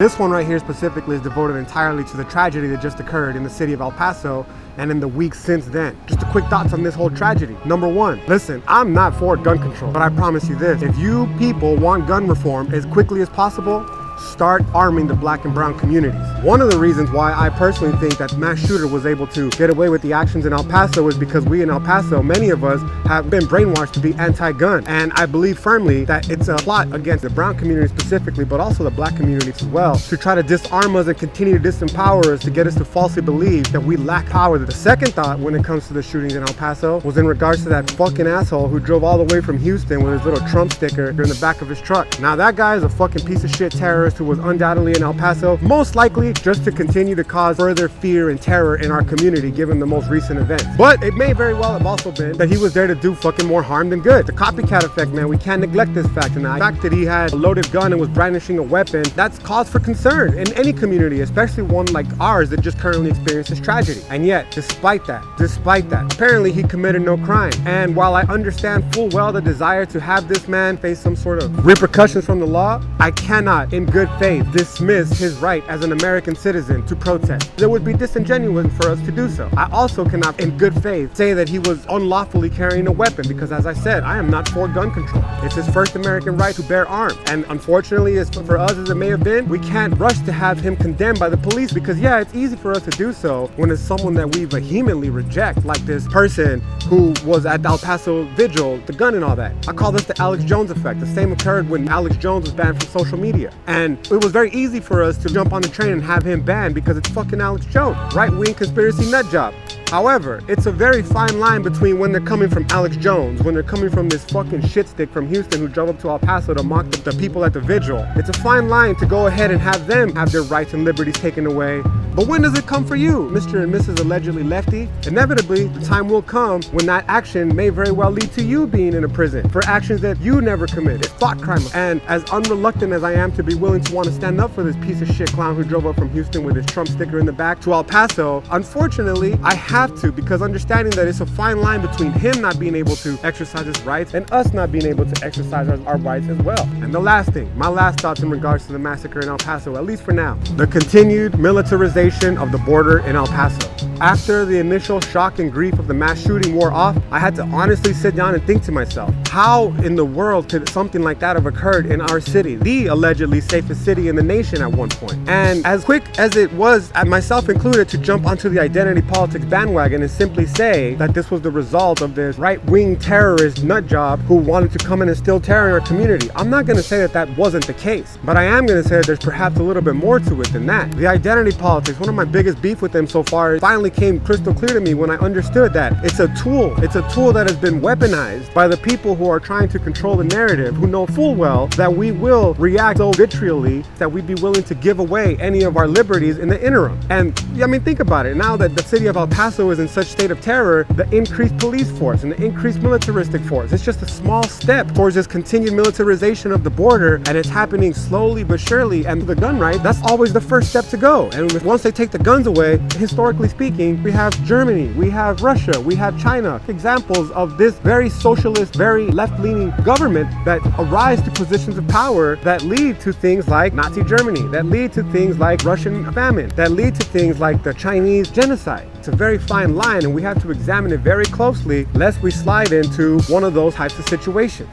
This one right here specifically is devoted entirely to the tragedy that just occurred in the city of El Paso and in the weeks since then. Just a quick thoughts on this whole tragedy. Number one, listen, I'm not for gun control, but I promise you this. If you people want gun reform as quickly as possible, start arming the black and brown communities. One of the reasons why I personally think that mass shooter was able to get away with the actions in El Paso is because we in El Paso, many of us have been brainwashed to be anti-gun. And I believe firmly that it's a plot against the brown community specifically, but also the black community as well, to try to disarm us and continue to disempower us, to get us to falsely believe that we lack power. The second thought when it comes to the shootings in El Paso was in regards to that fucking asshole who drove all the way from Houston with his little Trump sticker in the back of his truck. Now that guy is a fucking piece of shit terrorist who was undoubtedly in El Paso, most likely just to continue to cause further fear and terror in our community given the most recent events. But it may very well have also been that he was there to do fucking more harm than good. The copycat effect, man, we can't neglect this fact. And the fact that he had a loaded gun and was brandishing a weapon, that's cause for concern in any community, especially one like ours that just currently experiences tragedy. And yet, despite that, apparently he committed no crime. And while I understand full well the desire to have this man face some sort of repercussions from the law, I cannot, in good faith, dismiss his right as an American citizen to protest. It would be disingenuous for us to do so. I also cannot, in good faith, say that he was unlawfully carrying a weapon because, as I said, I am not for gun control. It's his first American right to bear arms. And unfortunately, as for us as it may have been, we can't rush to have him condemned by the police because, yeah, it's easy for us to do so when it's someone that we vehemently reject, like this person who was at the El Paso vigil, the gun and all that. I call this the Alex Jones effect. The same occurred when Alex Jones was banned from social media. And it was very easy for us to jump on the train and have him banned because it's fucking Alex Jones, right-wing conspiracy nut job. However, it's a very fine line between when they're coming from Alex Jones, when they're coming from this fucking shitstick from Houston who drove up to El Paso to mock the people at the vigil. It's a fine line to go ahead and have them have their rights and liberties taken away. But when does it come for you, Mr. and Mrs. allegedly lefty? Inevitably, the time will come when that action may very well lead to you being in a prison for actions that you never committed. It's thought crime. And as unreluctant as I am to be willing to want to stand up for this piece of shit clown who drove up from Houston with his Trump sticker in the back to El Paso, unfortunately, I have to, because understanding that it's a fine line between him not being able to exercise his rights and us not being able to exercise our rights as well. And the last thing, my last thoughts in regards to the massacre in El Paso, at least for now, the continued militarization of the border in El Paso. After the initial shock and grief of the mass shooting wore off, I had to honestly sit down and think to myself, how in the world could something like that have occurred in our city, the allegedly safest city in the nation at one point? And as quick as it was, myself included, to jump onto the identity politics bandwagon and simply say that this was the result of this right-wing terrorist nut job who wanted to come in and instill terror in our community, I'm not going to say that that wasn't the case, but I am going to say that there's perhaps a little bit more to it than that. The identity politics, one of my biggest beef with them so far, finally came crystal clear to me when I understood that it's a tool. It's a tool that has been weaponized by the people who are trying to control the narrative, who know full well that we will react so vitriolly that we'd be willing to give away any of our liberties in the interim. And I mean, think about it. Now that the city of El Paso is in such state of terror, the increased police force and the increased militaristic force, it's just a small step towards this continued militarization of the border, and it's happening slowly but surely. And the gun right, that's always the first step to go. And once they take the guns away, historically speaking, we have Germany, we have Russia, we have China, examples of this very socialist, very left-leaning government that arise to positions of power that lead to things like Nazi Germany, that lead to things like Russian famine, that lead to things like the Chinese genocide. It's a very fine line, and we have to examine it very closely lest we slide into one of those types of situations.